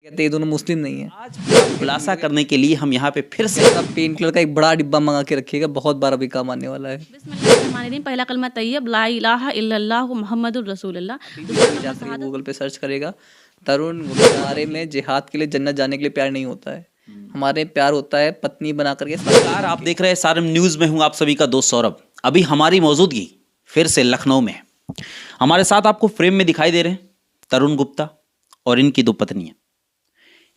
कहते ये दोनों मुस्लिम नहीं है। आज खुलासा करने के लिए हम यहाँ पे फिर से पेन किलर का एक बड़ा डिब्बा मंगा के रखिएगा, बहुत बार अभी काम आने वाला है। बिस्मिल्लाहिर्रहमानिर्रहीम। पहला कलमा तैयब ला इलाहा इल्लल्लाहु मुहम्मदुर रसूलुल्लाह। जाकर गूगल पे सर्च करेगा तरुण गुप्ता। हमारे में जिहाद के लिए जन्नत जाने के लिए प्यार नहीं होता है, हमारे प्यार होता है पत्नी बना करके। नमस्कार, आप देख रहे हैं सारम न्यूज़ में हूँ आप सभी का दोस्त सौरभ। अभी हमारी मौजूदगी फिर से लखनऊ में। हमारे साथ आपको फ्रेम में दिखाई दे रहे हैं तरुण गुप्ता और इनकी दो पत्नियां,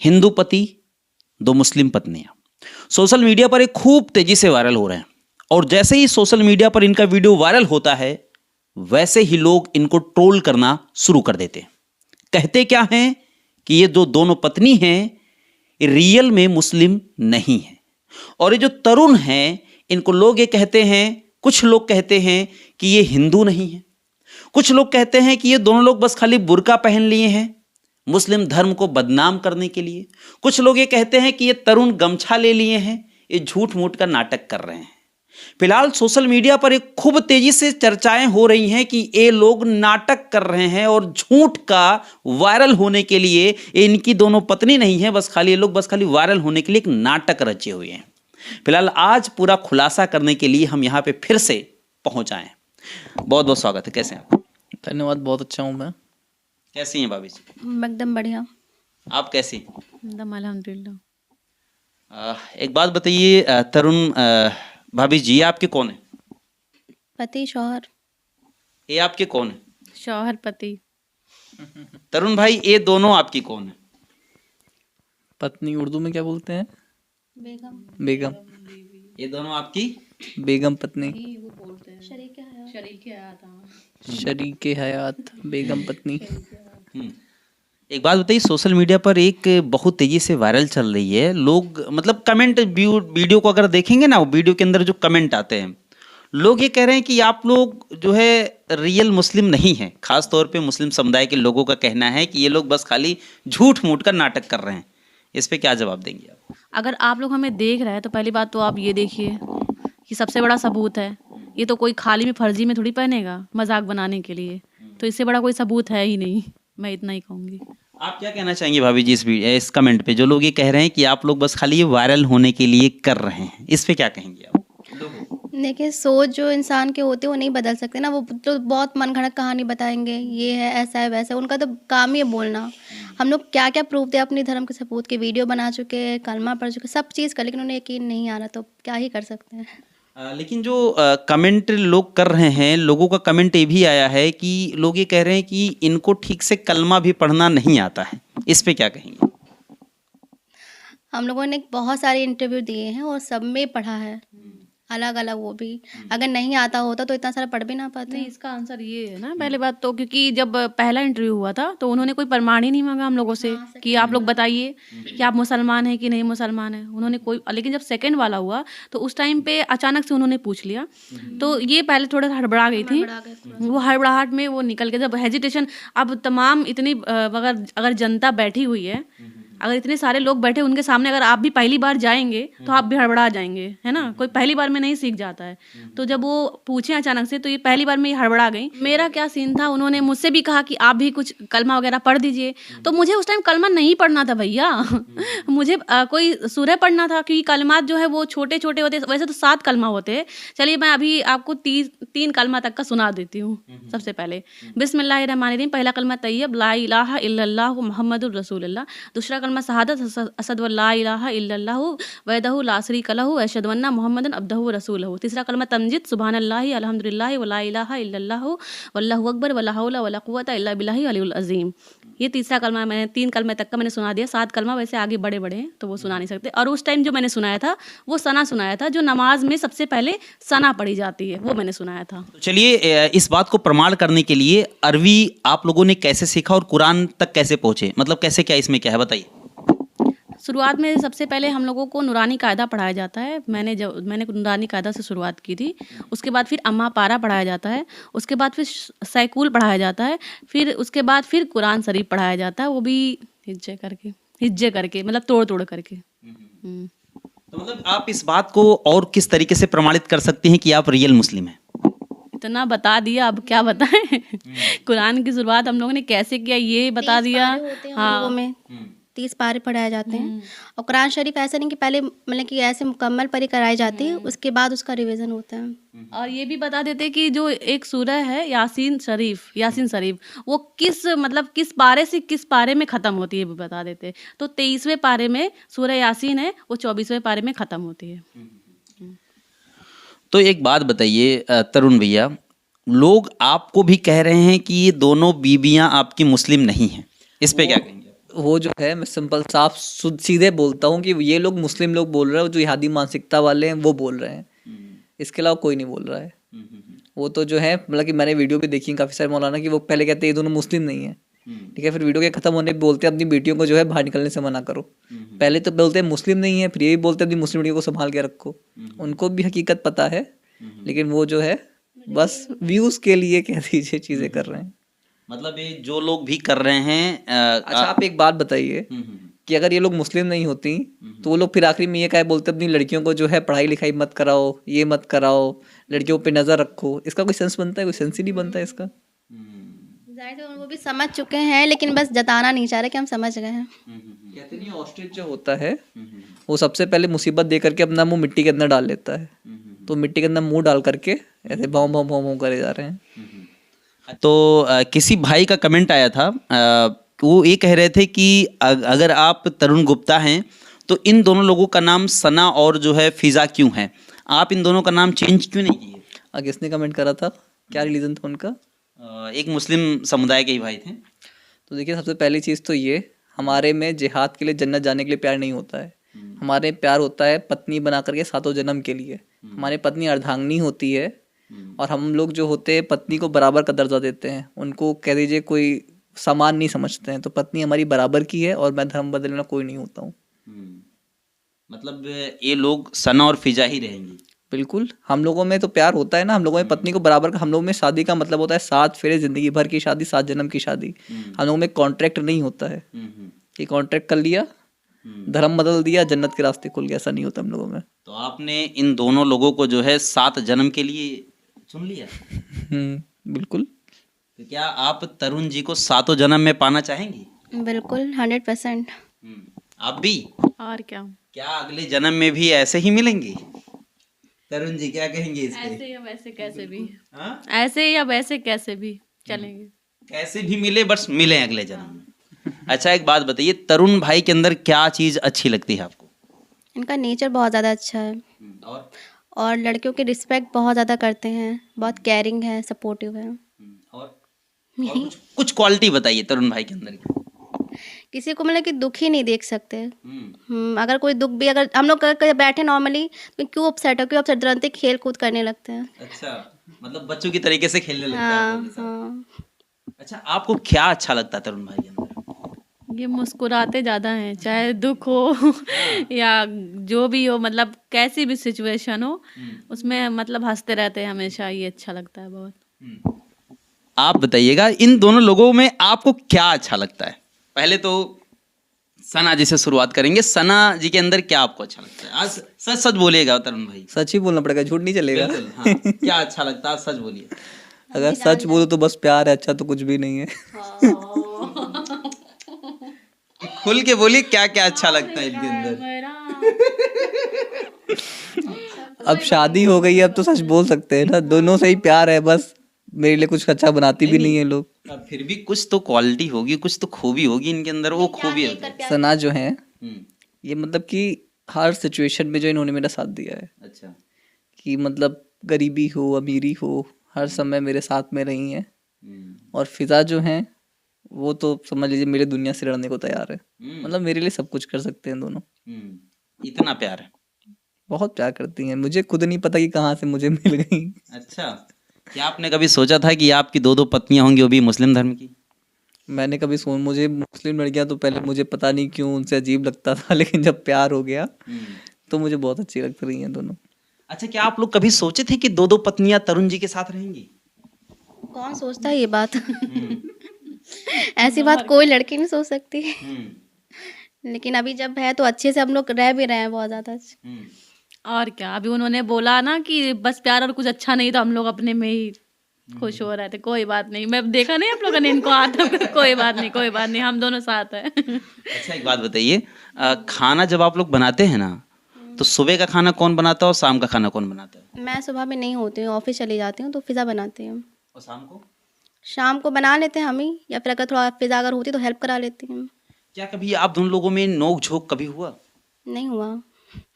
हिंदू पति दो मुस्लिम पत्नियां। सोशल मीडिया पर एक खूब तेजी से वायरल हो रहे हैं और जैसे ही सोशल मीडिया पर इनका वीडियो वायरल होता है वैसे ही लोग इनको ट्रोल करना शुरू कर देते हैं। कहते क्या हैं कि ये जो दोनों पत्नी हैं ये रियल में मुस्लिम नहीं है, और ये जो तरुण हैं इनको लोग ये कहते हैं, कुछ लोग कहते हैं कि ये हिंदू नहीं है, कुछ लोग कहते हैं कि ये दोनों लोग बस खाली बुर्का पहन लिए हैं मुस्लिम धर्म को बदनाम करने के लिए। कुछ लोग ये कहते हैं कि ये तरुण गमछा ले लिए हैं, ये झूठ मूठ का नाटक कर रहे हैं। फिलहाल सोशल मीडिया पर एक खूब तेजी से चर्चाएं हो रही हैं कि ये लोग नाटक कर रहे हैं और झूठ का वायरल होने के लिए ये इनकी दोनों पत्नी नहीं है, बस खाली ये लोग बस खाली वायरल होने के लिए एक नाटक रचे हुए हैं। फिलहाल आज पूरा खुलासा करने के लिए हम यहाँ पे फिर से पहुंच आए हैं। बहुत बहुत स्वागत है, कैसे हैं आप? धन्यवाद, बहुत अच्छा हूँ मैं। कैसी हैं भाभी जी? एकदम बढ़िया, आप कैसी? एकदम अल्हम्दुलिल्लाह। एक बात बताइए तरुण भाभी जी, आपके कौन है? पति शौहर। ये आपके कौन है? शौहर पति। तरुण भाई, ये दोनों आपकी कौन है? पत्नी उर्दू में क्या बोलते हैं? बेगम। बेगम। ये दोनों आपकी बेगम पत्नी। शरीक हयात बेगम पत्नी। एक बात बताइए, सोशल मीडिया पर एक बहुत तेजी से वायरल चल रही है। लोग मतलब कमेंट वीडियो को अगर देखेंगे ना, वो वीडियो के अंदर जो कमेंट आते हैं, लोग ये कह रहे हैं कि आप लोग जो है रियल मुस्लिम नहीं हैं। खास तौर पे मुस्लिम समुदाय के लोगों का कहना है कि ये लोग बस खाली झूठ मूठ का नाटक कर रहे हैं। इस पे क्या जवाब देंगे आप? अगर आप लोग हमें देख रहे हैं तो पहली बात तो आप ये देखिए कि सबसे बड़ा सबूत है, ये तो कोई खाली में फर्जी में थोड़ी पहनेगा मजाक बनाने के लिए, तो इससे बड़ा कोई सबूत है ही नहीं। मैं इतना ही कहूँगी। आप क्या कहना चाहेंगे भाभी जी इस कमेंट पे, जो लोग ये कह रहे हैं कि आप लोग बस खाली ये वायरल होने के लिए कर रहे हैं, इस पे क्या कहेंगे आप? देखिए, सोच जो इंसान के होते हैं वो नहीं बदल सकते ना। वो तो बहुत मनगढ़ंत कहानी बताएंगे, ये है ऐसा है वैसा है, उनका तो काम ही है बोलना। हम लोग क्या क्या प्रूफ दे अपने धर्म के सबूत के, वीडियो बना चुके हैं, कलमा पढ़ चुके, सब चीज़ कर, लेकिन उन्हें यकीन नहीं आ रहा, तो क्या ही कर सकते हैं। लेकिन जो कमेंट लोग कर रहे हैं, लोगों का कमेंट ये भी आया है कि लोग ये कह रहे हैं कि इनको ठीक से कलमा भी पढ़ना नहीं आता है। इस पे क्या कहेंगे? हम लोगों ने बहुत सारे इंटरव्यू दिए हैं और सब में पढ़ा है, अलग अलग। वो भी अगर नहीं आता होता तो इतना सारा पढ़ भी ना पाते। नहीं, इसका आंसर ये है ना, पहले बात तो क्योंकि जब पहला इंटरव्यू हुआ था तो उन्होंने कोई प्रमाण ही नहीं मांगा हम लोगों से कि आप लोग बताइए कि आप मुसलमान हैं कि नहीं मुसलमान हैं, उन्होंने कोई। लेकिन जब सेकंड वाला हुआ तो उस टाइम पे अचानक से उन्होंने पूछ लिया, तो ये पहले थोड़ा हड़बड़ा गई थी। वो हड़बड़ाहट में वो निकल के जब हेजिटेशन, अब तमाम इतनी अगर जनता बैठी हुई है, अगर इतने सारे लोग बैठे उनके सामने अगर आप भी पहली बार जाएंगे तो आप भी हड़बड़ा जाएंगे, है ना। कोई पहली बार में नहीं सीख जाता है। तो जब वो पूछे अचानक से तो ये पहली बार में ये हड़बड़ा गई। मेरा क्या सीन था, उन्होंने मुझसे भी कहा कि आप भी कुछ कलमा वगैरह पढ़ दीजिए, तो मुझे उस टाइम कलमा नहीं पढ़ना था भैया। मुझे कोई सूरह पढ़ना था, क्योंकि कलमात जो है वो छोटे छोटे होते, वैसे तो 7 कलमा होते हैं। चलिए मैं अभी आपको 3 कलमा तक का सुना देती हूँ। सबसे पहले बिस्मिल्लाहिर्रहमानिर्रहीम। पहला कलमा तैयब ला इलाहा इल्लल्लाहु मुहम्मदुर रसूलुल्लाह। दूसरा कलमा शहादत असद ला इलाहा इल्लल्लाहु वहदहु ला शरीका लहु व अशहदु अन्ना मुहम्मदन अब्दुहु व रसूलुहु। तीसरा कलमा तमजीद सुब्हानल्लाहि अल्हम्दुलिल्लाहि व ला इलाहा इल्लल्लाहु वल्लाहु अकबर वला हौला वला कुव्वता इल्ला बिल्लाहि अलियुल अज़ीम। ये तीसरा कलमा मैंने 3 कलमे तक का मैंने सुना दिया। 7 कलमा वैसे आगे बड़े बड़े हैं तो वो सुना नहीं सकते। और उस टाइम जो मैंने सुनाया था वो सना सुनाया था, जो नमाज में सबसे पहले सना पढ़ी जाती है, वो मैंने सुनाया था। तो चलिए इस बात को प्रमाण करने के लिए अरबी आप लोगों ने कैसे सीखा और कुरान तक कैसे पहुंचे, मतलब कैसे, क्या इसमें क्या है बताइए। शुरुआत में सबसे पहले हम लोगों को नूरानी कायदा पढ़ाया जाता है। मैंने नूरानी कायदा से शुरुआत की थी। उसके बाद फिर अम्मा पारा पढ़ाया जाता है। उसके बाद फिर सैकुल पढ़ाया जाता है। फिर उसके बाद फिर कुरान शरीफ पढ़ाया जाता है, वो भी हिज्जे करके मतलब तोड़ तोड़ करके। तो मतलब आप इस बात को और किस तरीके से प्रमाणित कर सकते हैं कि आप रियल मुस्लिम हैं? इतना बता दिया, अब क्या बताएं। कुरान की शुरुआत हम लोगों ने कैसे किया ये बता दिया। हाँ, 30 पारे पढ़ाए जाते हैं। और कुरान शरीफ ऐसा नहीं कि पहले मतलब कि ऐसे मुकम्मल पढ़ी कराई जाती है, उसके बाद उसका रिवीजन होता है। और ये भी बता देते कि जो एक सूरह है यासीन शरीफ वो किस पारे से किस पारे में ख़त्म होती है, वो बता देते। तो 23वें पारे में सूरह यासीन है, वो 24वें पारे में ख़त्म होती है। तो एक बात बताइए तरुण भैया, लोग आपको भी कह रहे हैं कि ये दोनों बीबियां आपकी मुस्लिम नहीं हैं, इस पे क्या कहेंगे? वो जो है, मैं सिंपल साफ सीधे बोलता हूँ कि ये लोग मुस्लिम लोग बोल रहे हैं, जो इहादी मानसिकता वाले हैं वो बोल रहे हैं, इसके अलावा कोई नहीं बोल रहा है। वो तो जो है, मतलब कि मैंने वीडियो भी देखी काफ़ी सारे मौलाना कि वो पहले कहते हैं ये दोनों मुस्लिम नहीं है, ठीक है, फिर वीडियो के खत्म होने पे बोलते हैं अपनी बेटियों को जो है बाहर निकलने से मना करो। पहले तो बोलते हैं मुस्लिम नहीं है, फिर ये भी बोलते हैं अपनी मुस्लिम बेटियों को संभाल के रखो। उनको भी हकीकत पता है, लेकिन वो जो है बस व्यूज के लिए कह दीजिए चीजें कर रहे हैं। मतलब ये जो लोग भी कर रहे हैं अच्छा, आप एक बात बताइए कि अगर ये लोग मुस्लिम नहीं होती तो वो लोग फिर आखिरी में ये क्या बोलते अपनी लड़कियों को जो है पढ़ाई लिखाई मत कराओ, ये मत कराओ, लड़कियों पे नजर रखो, इसका कोई सेंस बनता है? कोई सेंस ही नहीं बनता है इसका। जाहिर है वो भी समझ चुके हैं, लेकिन बस जताना नहीं चाह रहे कि हम समझ गए हैं। कहते नहीं, ऑस्ट्रिच जो होता है वो सबसे पहले मुसीबत दे करके अपना मुंह मिट्टी के अंदर डाल लेता है, तो मिट्टी के अंदर मुंह डाल करके ऐसे भाव भाव भाव भाव करे जा रहे हैं। तो किसी भाई का कमेंट आया था, वो ये कह रहे थे कि अगर आप तरुण गुप्ता हैं तो इन दोनों लोगों का नाम सना और जो है फिजा क्यों है, आप इन दोनों का नाम चेंज क्यों नहीं किए? किसने कमेंट करा था? क्या रिलीजन था उनका? एक मुस्लिम समुदाय के ही भाई थे। तो देखिए, सबसे पहली चीज़ तो ये, हमारे में जिहाद के लिए, जन्नत जाने के लिए प्यार नहीं होता है। हमारे प्यार होता है पत्नी बना करके 7 जन्म के लिए। हमारी पत्नी अर्धांगिनी होती है, और हम लोग जो होते हैं पत्नी को बराबर का दर्जा देते हैं, उनको कह दीजिए कोई सामान नहीं समझते हैं। तो पत्नी हमारी बराबर की है, और मैं धर्म बदलना कोई नहीं होता हूँ। मतलब ये लोग सना और फिजा ही रहेंगी? बिल्कुल, हम लोगों में तो प्यार होता है ना, हम लोगों में पत्नी को बराबर का, हम लोगों में शादी का मतलब होता है 7 फेरे, जिंदगी भर की शादी, 7 जन्म की शादी। हम लोगों में कॉन्ट्रैक्ट नहीं होता है कि कॉन्ट्रैक्ट कर लिया, धर्म बदल दिया, जन्नत के रास्ते खुल गए, ऐसा नहीं होता हम लोगों में। तो आपने इन दोनों लोगों को जो है 7 जन्म के लिए चुन लिया? बिल्कुल। तो क्या आप तरुण जी को 7 जन्म में पाना चाहेंगी? बिल्कुल 100%। आप भी? और क्या अगले जन्म में भी ऐसे ही मिलेंगी? तरुण जी क्या कहेंगे इस पे? ऐसे या वैसे कैसे भी, हाँ? ऐसे या वैसे कैसे भी चलेंगे। कैसे भी मिले, बस मिले अगले जन्म में। अच्छा, एक बात बताइए, तरुण भाई के अंदर क्या चीज अच्छी लगती है आपको? इनका नेचर बहुत ज़्यादा अच्छा है, और लड़कियों की रिस्पेक्ट बहुत ज़्यादा करते हैं, बहुत केयरिंग है, सपोर्टिव है। और कुछ क्वालिटी बताइए तरुण भाई के अंदर की। किसी को मतलब कि दुख ही नहीं देख सकते। अगर कोई दुख भी, अगर हम लोग बैठे नॉर्मली, तो क्यों अपसेट हो, क्यों अपसेट, तुरंत ही खेल कूद करने लगते हैं। अच्छा, मतलब बच्चों की तरीके से खेलने लगता है हाँ आप लोगों के साथ। हाँ। अच्छा, आपको क्या अच्छा लगता है तरुण भाई के अंदर? ये मुस्कुराते ज़्यादा हैं, चाहे दुख हो या जो भी हो, मतलब कैसी भी सिचुएशन हो उसमें मतलब हंसते रहते हैं हमेशा, ये अच्छा लगता है बहुत। आप बताइएगा, इन दोनों लोगों में आपको क्या अच्छा लगता है? पहले तो सना जी से शुरुआत करेंगे। सना जी के अंदर क्या आपको अच्छा लगता है? आज सच सच बोलिएगा तरुण भाई। सच ही बोलना पड़ेगा, झूठ नहीं चलेगा। बिल्कुल, हाँ। क्या अच्छा लगता है, सच बोलिए। अगर सच बोलो तो बस प्यार है, अच्छा तो कुछ भी नहीं है। खुल के बोलिए, क्या क्या अच्छा लगता है इनके अंदर? अब शादी हो गई है, अब तो सच बोल सकते हैं ना, दोनों से ही प्यार है, बस मेरे लिए कुछ अच्छा बनाती भी नहीं है लोग। अब फिर भी कुछ तो क्वालिटी होगी, कुछ तो खूबी होगी इनके अंदर, वो खूबी है। सना जो है, ये मतलब कि हर सिचुएशन में जो इन्होंने मेरा साथ दिया है, अच्छा, कि मतलब गरीबी हो अमीरी हो, हर समय मेरे साथ में रही हैं। और फिजा जो हैं, वो तो समझ लीजिए मेरे दुनिया से लड़ने को तैयार है। मतलब मेरे लिए सब कुछ कर सकते हैं दोनों। इतना प्यार है? बहुत प्यार करती हैं, मुझे खुद नहीं पता कि कहाँ से मुझे मिल गई। अच्छा, क्या आपने कभी सोचा था कि आपकी 2 पत्नियां होंगी, वो भी मुस्लिम धर्म की? मैंने कभी मुझे मुस्लिम लड़कियां तो पहले मुझे पता नहीं क्यों उनसे अजीब लगता था, लेकिन जब प्यार हो गया तो मुझे बहुत अच्छी लग रही हैं दोनों। अच्छा, क्या आप लोग कभी सोचे थे कि 2 पत्नियां तरुण जी के साथ रहेंगी? कौन सोचता है ये बात? ऐसी बात कोई लड़की नहीं सोच सकती। लेकिन अभी जब है तो अच्छे से हम लोग रह भी रहे हैं बहुत ज़्यादा। और क्या, अभी उन्होंने बोला ना कि बस प्यार और कुछ अच्छा नहीं, तो हम लोग अपने में ही खुश हो रहे थे, कोई बात नहीं, मैं देखा नहीं आप लोगों ने इनको आता कोई बात नहीं, कोई बात नहीं, हम दोनों साथ हैं। अच्छा एक बात बताइए, खाना जब आप लोग बनाते हैं ना, तो सुबह का खाना कौन बनाता है और शाम का खाना कौन बनाता है? मैं सुबह में नहीं होती हूँ, ऑफिस चली जाती हूँ, तो फिज़ा बनाती हूँ। और शाम को? शाम को बना लेते हैं हम ही, या फिर अगर थोड़ा फिज़ा अगर होती तो हेल्प करा लेती हूँ। क्या कभी आप दोनों लोगों में नोक झोंक कभी हुआ? नहीं हुआ,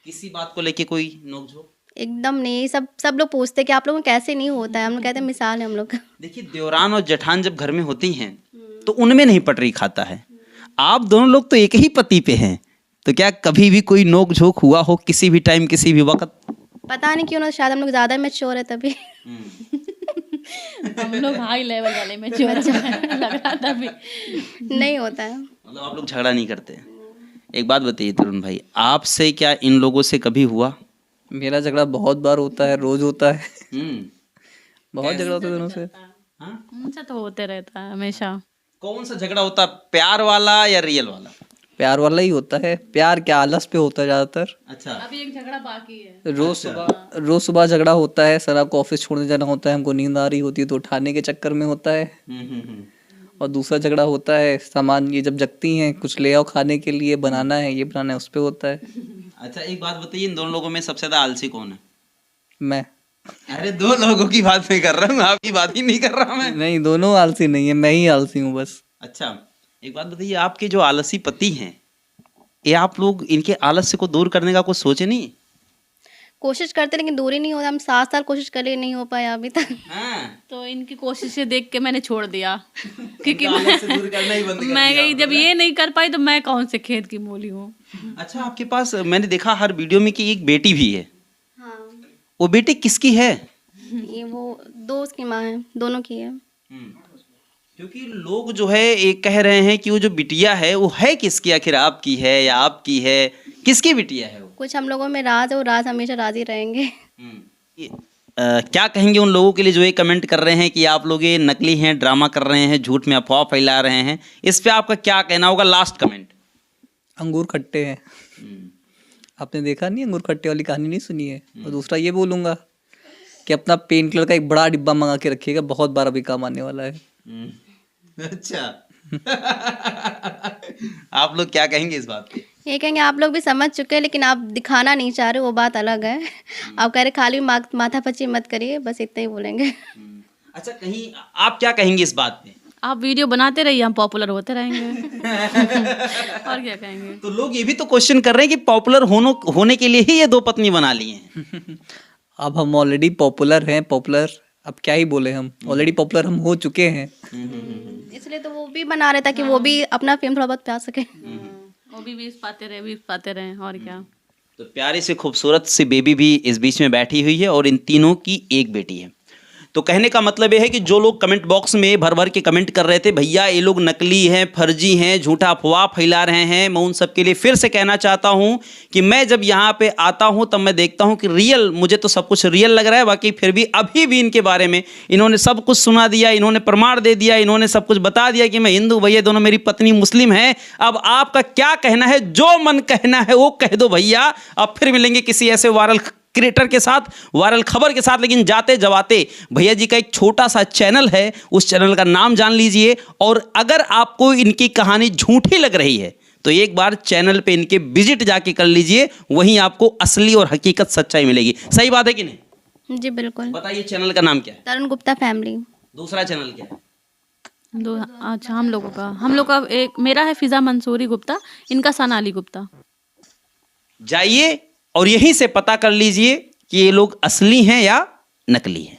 किसी बात को लेके कोई नोक झोंक? एकदम नहीं। सब लोग पूछते हैं कि आप लोगों को कैसे नहीं होता है, हम लोग कहते हैं मिसाल है हम लोग का। देखिए, देवरान और जेठान जब घर में होती हैं तो उनमें नहीं पटरी खाता है। आप दोनों लोग तो एक ही पति पे हैं, तो क्या कभी भी कोई नोक झोंक हुआ हो किसी भी टाइम किसी भी वक्त? पता नहीं क्यों ना, शायद हम लोग ज़्यादा मैच्योर है तभी। हम लोग हाई लेवल वाले में जो लग रहा था अभी। नहीं होता है। मतलब आप लोग झगड़ा नहीं करते? एक बात बताइए तरुण भाई, आपसे क्या इन लोगों से कभी हुआ? मेरा झगड़ा बहुत बार होता है, रोज होता है। हम्म। बहुत झगड़ा होता है दोनों से। हाँ? उनसे तो होते रहता है हमेशा। कौन सा झगड़ा होता, प्यार वाला या रियल वाला? प्यार वाला ही होता है। प्यार क्या, आलस पे होता है ज्यादातर। अच्छा। अभी एक झगड़ा बाकी है। रोज सुबह झगड़ा होता है। सर को ऑफिस छोड़ने जाना होता है, हमको नींद आ रही होती है तो उठाने के चक्कर में होता है। और दूसरा झगड़ा होता है सामान, ये जब जगती हैं कुछ ले आओ खाने के लिए, बनाना है ये बनाना है, उस पे होता है। अच्छा एक बात बताइए, इन दोनों लोगों में सबसे ज्यादा आलसी कौन है? मैं। अरे दो लोगों की बात नहीं कर रहा हूँ, आपकी बात ही नहीं कर रहा मैं। नहीं, दोनों आलसी नहीं है, मैं ही आलसी हूँ बस। अच्छा एक बात बताइए, आपके जो आलसी पति हैं, ये आप लोग इनके आलस्य को दूर करने का कुछ सोचे नहीं? कोशिश करते लेकिन दूरी नहीं होता। हम 7 साल कोशिश कर लिए, नहीं हो पाया अभी तक। हाँ। तो इनकी कोशिशें देख के मैंने छोड़ दिया, क्योंकि आलस्य दूर करना ही बंद कर मैं दिया गई जब ये नहीं कर पाई तो मैं कौन से खेत की मूली हूँ। अच्छा आपके पास मैंने देखा हर वीडियो में कि एक बेटी भी है, हाँ, वो बेटी किसकी है? ये वो दोस्त की माँ है, दोनों की है। क्योंकि लोग जो है एक कह रहे हैं कि वो जो बिटिया है वो है किसकी, आखिर आपकी है या आपकी है, किसकी बिटिया है वो? कुछ हम लोगों में राज है, वो राज हमेशा राज ही रहेंगे। क्या कहेंगे उन लोगों के लिए जो ये कमेंट कर रहे हैं कि आप लोग ये नकली हैं, ड्रामा कर रहे हैं, झूठ में अफवाह फैला रहे हैं, इस पे आपका क्या कहना होगा? Last comment. अंगूर खट्टे हैं। आपने देखा नहीं, अंगूर खट्टे वाली कहानी नहीं सुनी है? और दूसरा ये बोलूंगा कि अपना पेन किलर का एक बड़ा डिब्बा मंगा के रखिएगा, बहुत बार अभी काम आने वाला है। अच्छा आप लोग क्या कहेंगे इस बात पे? ये कहेंगे आप लोग भी समझ चुके हैं, लेकिन आप दिखाना नहीं चाह रहे, वो बात अलग है। आप कह रहे खाली माथा पच्ची मत करिए, बस इतना ही बोलेंगे। अच्छा कहीं आप क्या कहेंगे इस बात पे? आप वीडियो बनाते रहिए, हम पॉपुलर होते रहेंगे। और क्या कहेंगे? तो लोग ये भी तो क्वेश्चन कर रहे हैं कि पॉपुलर होने के लिए ही ये 2 पत्नी बना ली हैं। अब हम ऑलरेडी पॉपुलर हैं, पॉपुलर अब क्या ही बोले, हम ऑलरेडी पॉपुलर हम हो चुके हैं। इसलिए तो वो भी बना रहे ताकि वो भी अपना फेम थोड़ा बहुत पा सके। वो भी व्यूज पाते रहे और क्या। तो प्यारी सी खूबसूरत सी बेबी भी इस बीच में बैठी हुई है और इन तीनों की एक बेटी है। तो कहने का मतलब यह है कि जो लोग कमेंट बॉक्स में भर भर के कमेंट कर रहे थे भैया ये लोग नकली हैं, फर्जी हैं, झूठा अफवाह फैला रहे हैं, मैं उन सब के लिए फिर से कहना चाहता हूं कि मैं जब यहाँ पे आता हूं तब मैं देखता हूं कि रियल, मुझे तो सब कुछ रियल लग रहा है। बाकी फिर भी अभी भी इनके बारे में इन्होंने सब कुछ सुना दिया, इन्होंने प्रमाण दे दिया, इन्होंने सब कुछ बता दिया कि मैं हिंदू, भैया दोनों मेरी पत्नी मुस्लिम है। अब आपका क्या कहना है? जो मन कहना है वो कह दो भैया। अब फिर मिलेंगे किसी ऐसे वायरल क्रिएटर के साथ, वायरल खबर के साथ। लेकिन जाते जवाते भैया जी का एक छोटा सा चैनल है, उस चैनल का नाम जान लीजिए। और अगर आपको इनकी कहानी झूठी लग रही है तो एक बार चैनल पे इनके विजिट जाके कर लीजिए, वहीं आपको असली और हकीकत सच्चाई मिलेगी। सही बात है कि नहीं? जी बिल्कुल। बताइए चैनल का नाम क्या है? तरुण गुप्ता फैमिली। दूसरा चैनल क्या है? अच्छा हम लोग का एक मेरा है फिजा मंसूरी गुप्ता, इनका सनाली गुप्ता। जाइए और यहीं से पता कर लीजिए कि ये लोग असली हैं या नकली हैं।